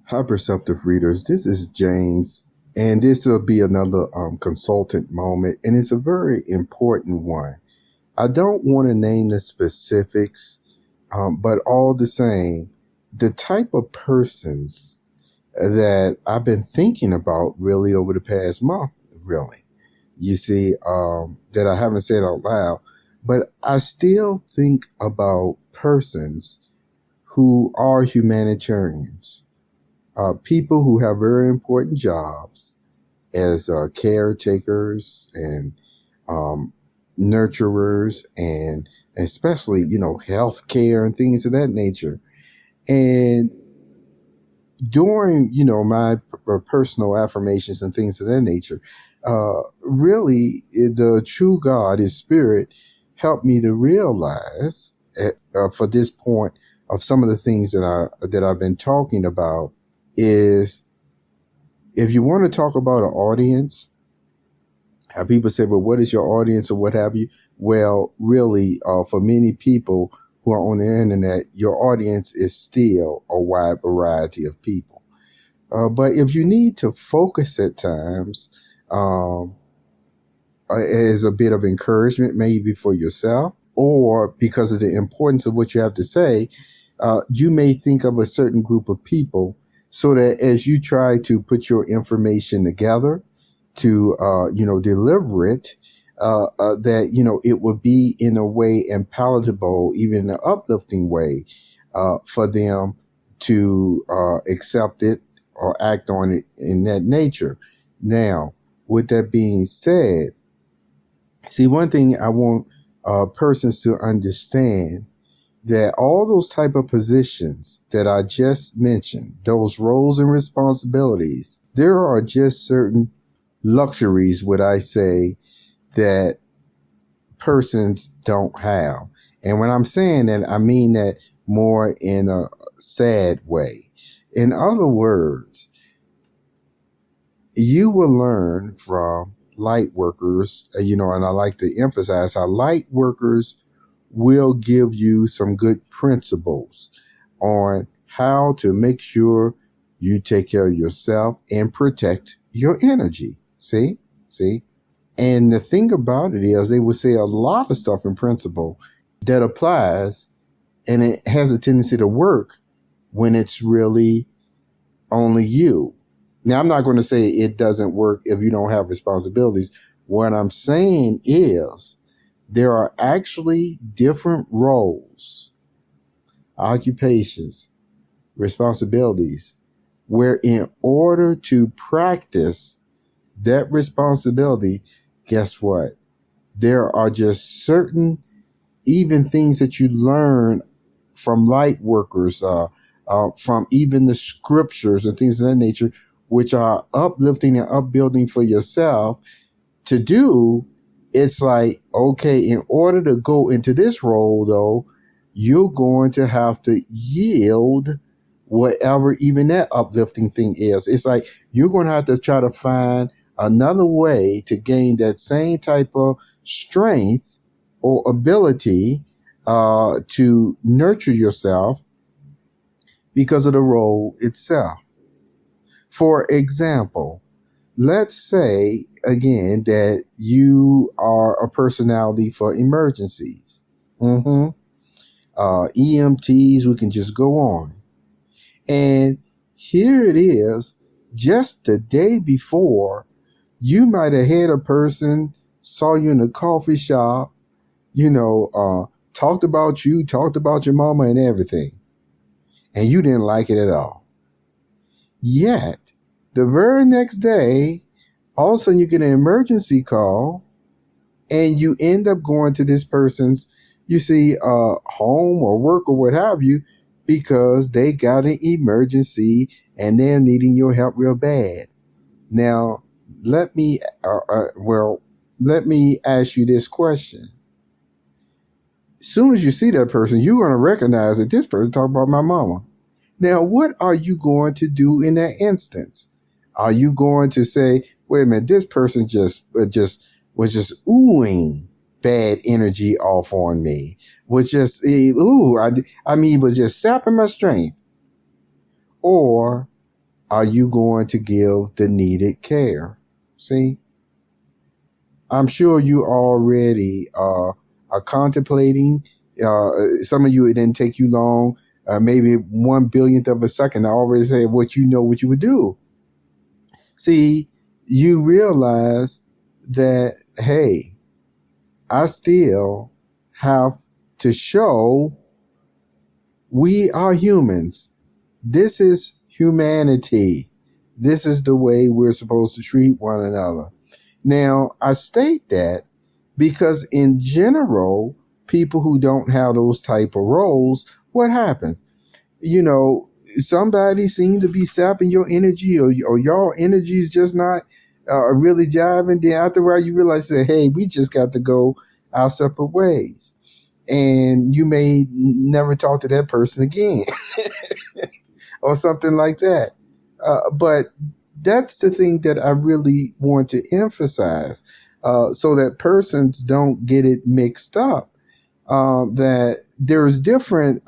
Hi, perceptive readers. This is James, and this will be another consultant moment, and it's a very important one. I don't want to name the specifics, but all the same, the type of persons that I've been thinking about really over the past month, really. You see, that I haven't said out loud, but I still think about persons who are humanitarians, people who have very important jobs as caretakers and um, nurturers, and especially, health care and things of that nature. And during, my personal affirmations and things of that nature, really, the true God, His Spirit, helped me to realize for this point of some of the things that I've been talking about is, if you want to talk about an audience, how people say, well, what is your audience or what have you? Well, really, for many people who are on the internet, your audience is still a wide variety of people. But if you need to focus at times, as a bit of encouragement, maybe for yourself, or because of the importance of what you have to say, you may think of a certain group of people, so that as you try to put your information together to, deliver it, that, it would be in a way and palatable, even in an uplifting way, for them to accept it or act on it in that nature. Now, with that being said, see, one thing I want persons to understand, that all those type of positions that I just mentioned, those roles and responsibilities, there are just certain luxuries, would I say, that persons don't have. And when I'm saying that, I mean that more in a sad way. In other words, you will learn from light workers, and I like to emphasize how light workers will give you some good principles on how to make sure you take care of yourself and protect your energy. See? See? And the thing about it is, they will say a lot of stuff in principle that applies, and it has a tendency to work when it's really only you. Now, I'm not going to say it doesn't work if you don't have responsibilities. What I'm saying is, there are actually different roles, occupations, responsibilities, where in order to practice that responsibility, guess what? There are just certain, even things that you learn from light workers, from even the scriptures and things of that nature, which are uplifting and upbuilding for yourself to do. It's like, okay, in order to go into this role, though, you're going to have to yield whatever even that uplifting thing is. It's like you're going to have to try to find another way to gain that same type of strength or ability to nurture yourself because of the role itself. For example, let's say, again, that you are a personality for emergencies. EMTs, we can just go on. And here it is, just the day before, you might have had a person, saw you in a coffee shop, talked about you, talked about your mama and everything, and you didn't like it at all. Yet, the very next day, all of a sudden you get an emergency call, and you end up going to this person's, home or work or what have you, because they got an emergency and they're needing your help real bad. Now, let me ask you this question. As soon as you see that person, you're going to recognize that this person talking about my mama. Now, what are you going to do in that instance? Are you going to say, wait a minute, this person was just oohing bad energy off on me, was just was just sapping my strength? Or are you going to give the needed care? See, I'm sure you already are contemplating. Some of you, it didn't take you long, maybe 1 billionth of a second. I already said what you would do. See, you realize that, hey, I still have to show we are humans. This is humanity. This is the way we're supposed to treat one another. Now, I state that because in general, people who don't have those type of roles, what happens? Somebody seems to be sapping your energy, or your energy is just not really jiving. Then after a while, you realize that, hey, we just got to go our separate ways. And you may never talk to that person again or something like that. But that's the thing that I really want to emphasize, so that persons don't get it mixed up. That there's different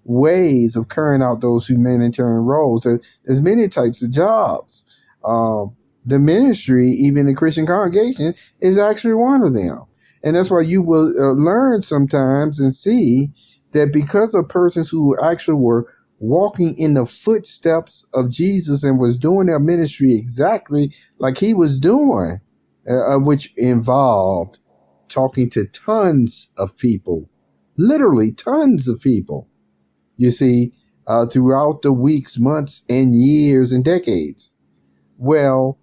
ways of carrying out those humanitarian roles. There's many types of jobs. The ministry, even the Christian congregation, is actually one of them. And that's why you will learn sometimes and see that because of persons who actually were walking in the footsteps of Jesus and was doing their ministry exactly like he was doing, which involved talking to tons of people, literally tons of people, you see, throughout the weeks, months, and years and decades. Well,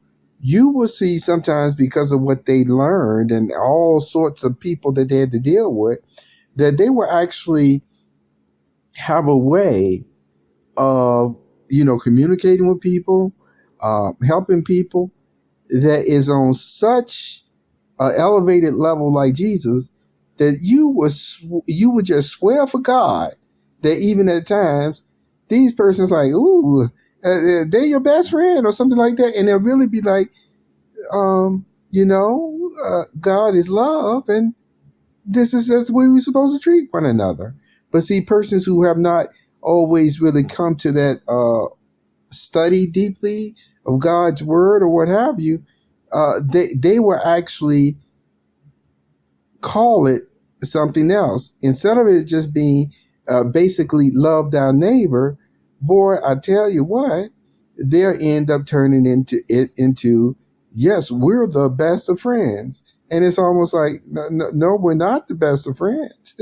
you will see sometimes, because of what they learned and all sorts of people that they had to deal with, that they will actually have a way of, communicating with people, helping people, that is on such an elevated level like Jesus, that you would just swear for God that even at times these persons like, ooh, they're your best friend or something like that, and they'll really be like, God is love, and this is just the way we're supposed to treat one another. But see, persons who have not always really come to that study deeply of God's word or what have you, they will actually call it something else instead of it just being basically love thy neighbor. Boy, I tell you what, they'll end up turning into yes, we're the best of friends. And it's almost like, no, we're not the best of friends.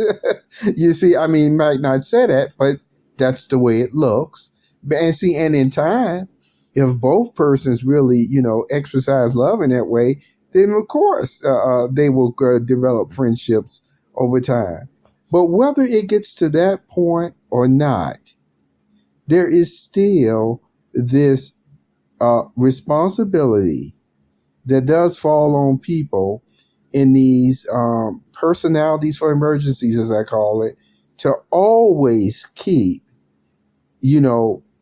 You see, I mean, might not say that, but that's the way it looks. And see, and in time, if both persons really, exercise love in that way, then of course they will develop friendships over time. But whether it gets to that point or not, there is still this responsibility that does fall on people in these personalities for emergencies, as I call it, to always keep,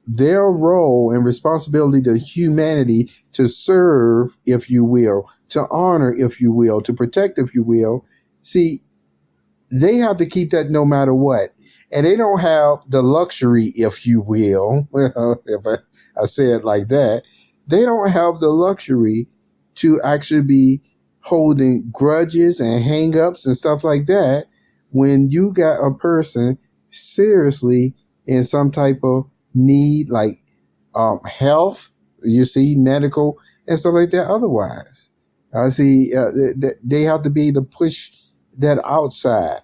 their role and responsibility to humanity, to serve, if you will, to honor, if you will, to protect, if you will. See, they have to keep that no matter what. And they don't have the luxury, if you will, if I say it like that, they don't have the luxury to actually be holding grudges and hang-ups and stuff like that when you got a person seriously in some type of need, like health, you see, medical and stuff like that. Otherwise, they have to be able to push that outside.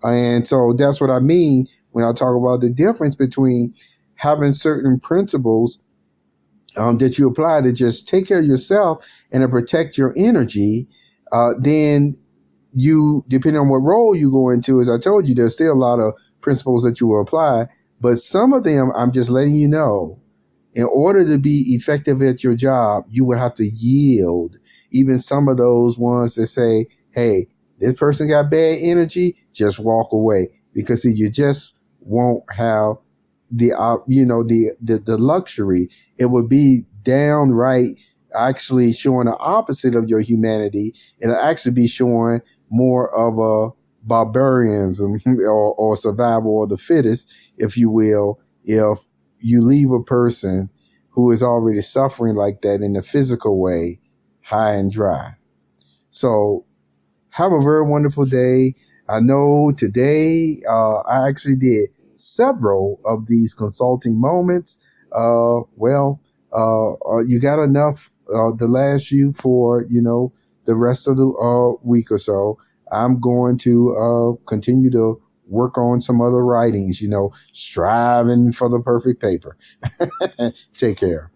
And so that's what I mean when I talk about the difference between having certain principles that you apply to just take care of yourself and to protect your energy. Then you, depending on what role you go into, as I told you, there's still a lot of principles that you will apply. But some of them, I'm just letting you know, in order to be effective at your job, you will have to yield even some of those ones that say, hey, this person got bad energy, just walk away. Because see, you just won't have the luxury. It would be downright actually showing the opposite of your humanity. It'll actually be showing more of a barbarianism or survival of the fittest, if you will, if you leave a person who is already suffering like that in the physical way high and dry. So have a very wonderful day. I know today I actually did several of these consulting moments. You got enough to last you for, the rest of the week or so. I'm going to continue to work on some other writings, striving for the perfect paper. Take care.